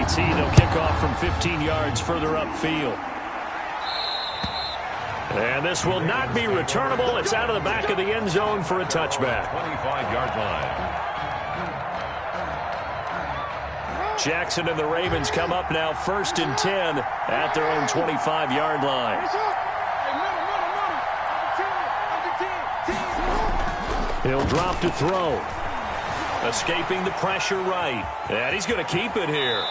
PAT. They'll kick off from 15 yards further upfield. And this will not be returnable. It's out of the back of the end zone for a touchback. 25-yard line. Jackson and the Ravens come up now 1st and 10 at their own 25-yard line. He'll drop to throw. Escaping the pressure right. And he's going to keep it here.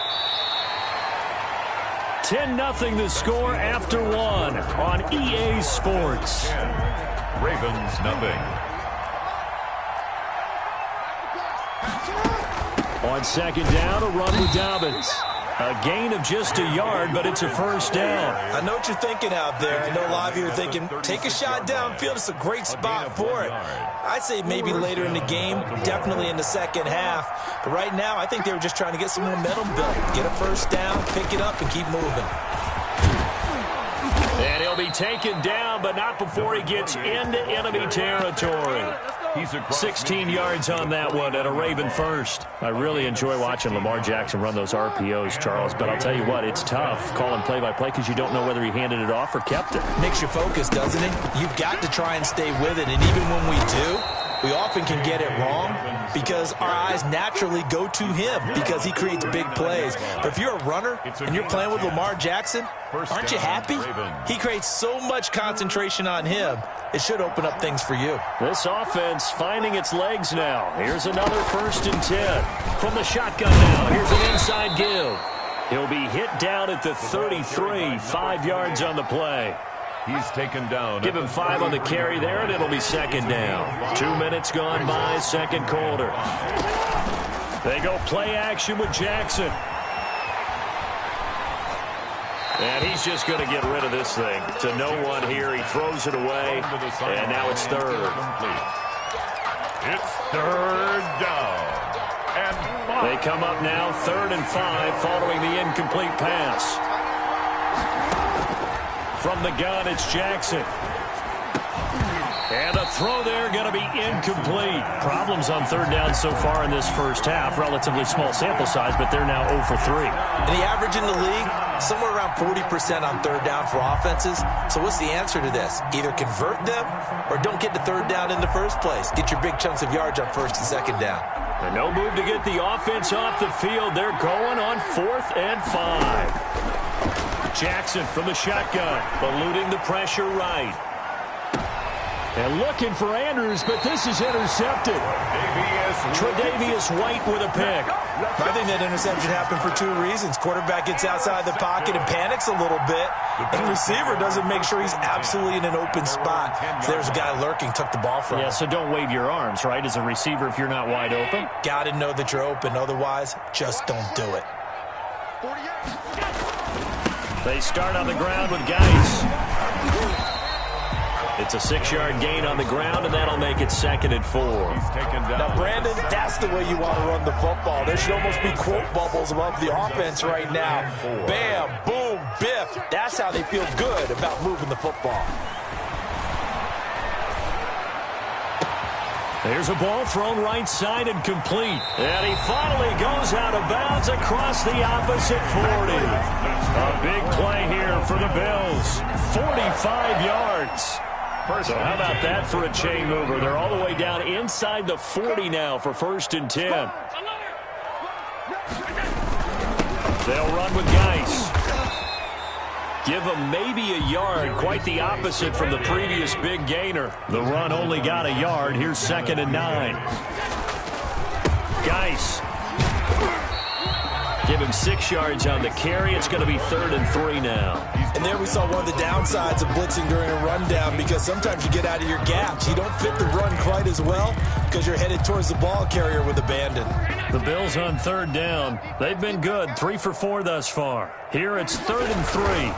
10-0 the score after one on EA Sports. Ravens nothing. On 2nd down, a run with Dobbins. A gain of just a yard, but it's a 1st down. I know what you're thinking out there. I know a lot of you are thinking, take a shot downfield. It's a great spot for it. I'd say maybe later in the game, definitely in the second half. But right now, I think they were just trying to get some momentum built. Get a 1st down, pick it up, and keep moving. And he'll be taken down, but not before he gets into enemy territory. 16 yards on that one and a Raven first. I really enjoy watching Lamar Jackson run those RPOs, Charles, but I'll tell you what, it's tough calling play-by-play because you don't know whether he handed it off or kept it. Makes you focus, doesn't it? You've got to try and stay with it, and even when we do, we often can get it wrong because our eyes naturally go to him because he creates big plays. But if you're a runner and you're playing with Lamar Jackson, aren't you happy? He creates so much concentration on him. It should open up things for you. This offense finding its legs now. Here's another 1st and 10. From the shotgun now, here's an inside give. He'll be hit down at the 33, 5 yards on the play. He's taken down. Give him 5 on the carry there, and it'll be 2nd down. 2 minutes gone by, 2nd quarter. They go play action with Jackson. And he's just going to get rid of this thing. To no one here. He throws it away, and now it's 3rd. It's 3rd down. And they come up now 3rd and 5 following the incomplete pass. From the gun, it's Jackson. And a throw there going to be incomplete. Problems on 3rd down so far in this first half. Relatively small sample size, but they're now 0 for 3. And the average in the league, somewhere around 40% on 3rd down for offenses. So what's the answer to this? Either convert them or don't get to 3rd down in the first place. Get your big chunks of yards on 1st and 2nd down. And no move to get the offense off the field. They're going on 4th and 5. Jackson from the shotgun, eluding the pressure right. And looking for Andrews, but this is intercepted. Tre'Davious White with a pick. I think that interception happened for 2 reasons. Quarterback gets outside the pocket and panics a little bit. And receiver doesn't make sure he's absolutely in an open spot. So there's a guy lurking, took the ball from him. Yeah, so don't wave your arms, right, as a receiver if you're not wide open. Got to know that you're open. Otherwise, just don't do it. They start on the ground with Geis. It's a 6-yard gain on the ground, and that'll make it 2nd and 4. Now, Brandon, that's the way you want to run the football. There should almost be quote bubbles above the offense right now. Bam, boom, biff. That's how they feel good about moving the football. There's a ball thrown right side and complete. And he finally goes out of bounds across the opposite 40. A big play here for the Bills. 45 yards. So how about that for a chain mover? They're all the way down inside the 40 now for 1st and 10. They'll run with Geis. Give him maybe a yard. Quite the opposite from the previous big gainer. The run only got a yard. Here's 2nd and 9. Geis. Give him 6 yards on the carry. It's going to be 3rd and 3 now. And there we saw one of the downsides of blitzing during a rundown because sometimes you get out of your gaps. You don't fit the run quite as well because you're headed towards the ball carrier with abandon. The Bills on 3rd down. They've been good. 3 for 4 thus far. Here it's 3rd and 3.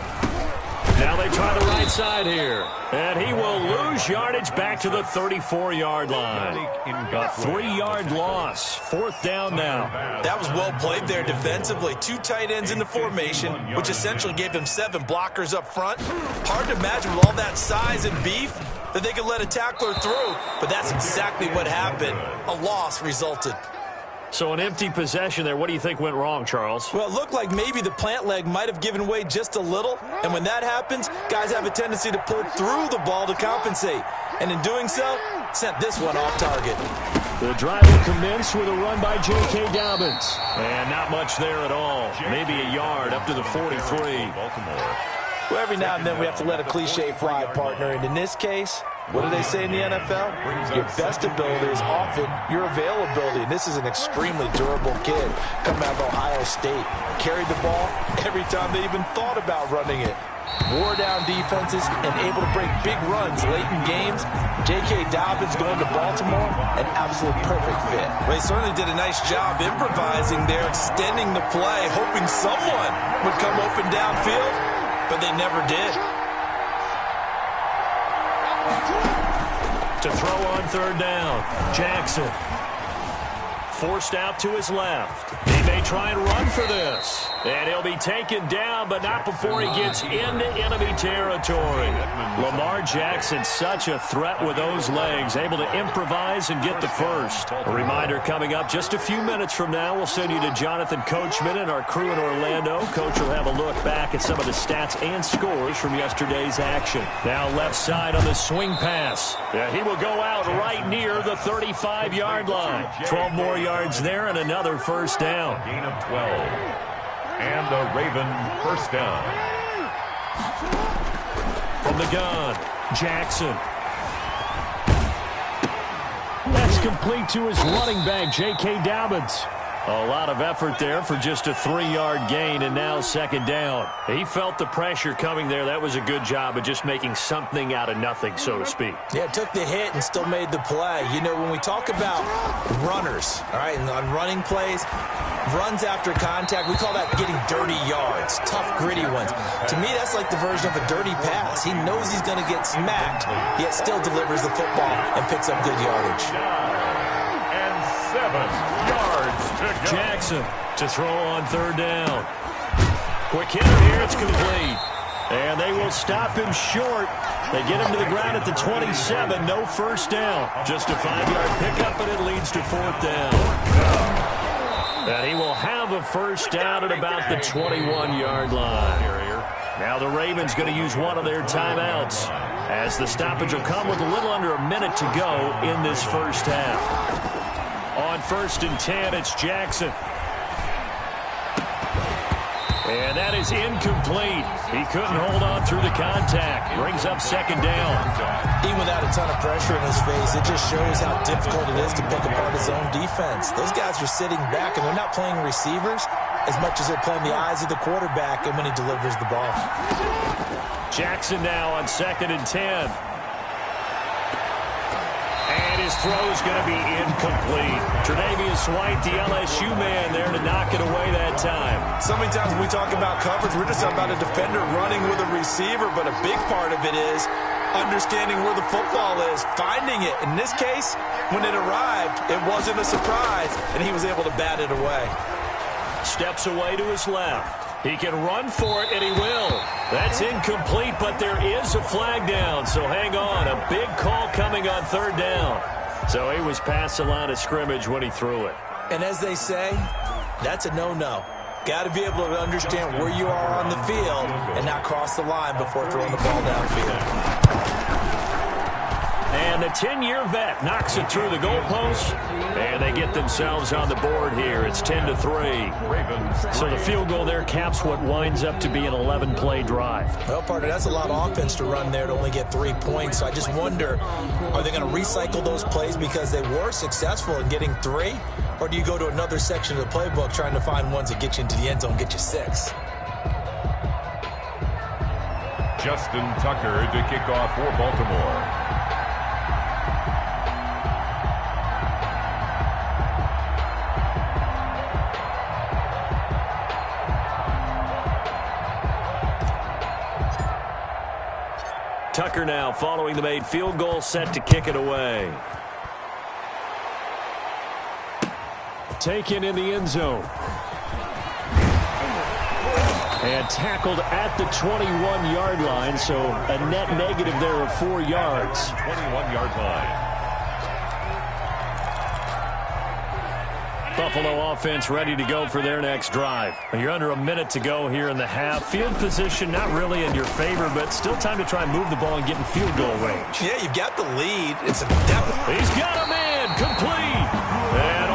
Now they try the right side here. And he will lose yardage back to the 34-yard line. A 3-yard loss. 4th down now. That was well played there defensively. 2 tight ends in the formation, which essentially gave them 7 blockers up front. Hard to imagine with all that size and beef that they could let a tackler through. But that's exactly what happened. A loss resulted. So an empty possession there. What do you think went wrong, Charles? Well, it looked like maybe the plant leg might have given way just a little. And when that happens, guys have a tendency to pull through the ball to compensate. And in doing so, sent this one off target. The drive will commence with a run by J.K. Dobbins. And not much there at all. Maybe a yard up to the 43. Baltimore. Well, every now and then we have to let a cliche fly, partner. And in this case, what do they say in the NFL? Your best ability is often your availability. And this is an extremely durable kid coming out of Ohio State. Carried the ball every time they even thought about running it. Wore down defenses and able to break big runs late in games. J.K. Dobbins going to Baltimore, an absolute perfect fit. Well, he certainly did a nice job improvising there, extending the play, hoping someone would come open downfield, but they never did. To throw on third down, Jackson. Forced out to his left. He may try and run for this. And he'll be taken down, but not before he gets into enemy territory. Lamar Jackson, such a threat with those legs, able to improvise and get the first. A reminder coming up just a few minutes from now, we'll send you to Jonathan Coachman and our crew in Orlando. Coach will have a look back at some of the stats and scores from yesterday's action. Now left side on the swing pass. Yeah, he will go out right near the 35-yard line. 12 more yards there and another first down. Gain of 12. And the Raven first down. From the gun, Jackson. That's complete to his running back, J.K. Dobbins. A lot of effort there for just a 3-yard gain, and now second down. He felt the pressure coming there. That was a good job of just making something out of nothing, so to speak. Yeah, took the hit and still made the play. You know, when we talk about runners, all right, and on running plays, runs after contact, we call that getting dirty yards, tough, gritty ones. To me, that's like the version of a dirty pass. He knows he's going to get smacked, yet still delivers the football and picks up good yardage. 7 yards to go. Jackson to throw on third down. Quick hitter here, it's complete. And they will stop him short. They get him to the ground at the 27, no first down. Just a 5-yard pickup, and it leads to fourth down. And he will have a first down at about the 21-yard line. Now the Ravens going to use one of their timeouts, as the stoppage will come with a little under a minute to go in this first half. On 1st and 10, it's Jackson. And that is incomplete. He couldn't hold on through the contact. Brings up second down. Even without a ton of pressure in his face, it just shows how difficult it is to pick apart his own defense. Those guys are sitting back, and they're not playing receivers as much as they're playing the eyes of the quarterback and when he delivers the ball. Jackson now on 2nd and 10. And his throw is going to be incomplete. Tre'Davious White, the LSU man, there to knock it away that time. So many times when we talk about coverage, we're just about a defender running with a receiver, but a big part of it is understanding where the football is, finding it. In this case, when it arrived, it wasn't a surprise, and he was able to bat it away. Steps away to his left. He can run for it, and he will. That's incomplete, but there is a flag down, so hang on. A big call coming on third down. So he was past the line of scrimmage when he threw it. And as they say, that's a no-no. Got to be able to understand where you are on the field and not cross the line before throwing the ball downfield. And the 10-year vet knocks it through the goalpost, and they get themselves on the board here. It's 10-3. So the field goal there caps what winds up to be an 11-play drive. Well, partner, that's a lot of offense to run there to only get 3 points. So I just wonder, are they going to recycle those plays because they were successful in getting 3? Or do you go to another section of the playbook trying to find ones that get you into the end zone, get you 6? Justin Tucker to kick off for Baltimore. Tucker now following the made field goal, set to kick it away. Taken in the end zone. And tackled at the 21-yard line, so a net negative there of 4 yards. 21-yard line. Buffalo offense ready to go for their next drive. You're under a minute to go here in the half. Field position not really in your favor, but still time to try and move the ball and get in field goal range. Yeah, you've got the lead. It's a definite. He's got him in. Complete. And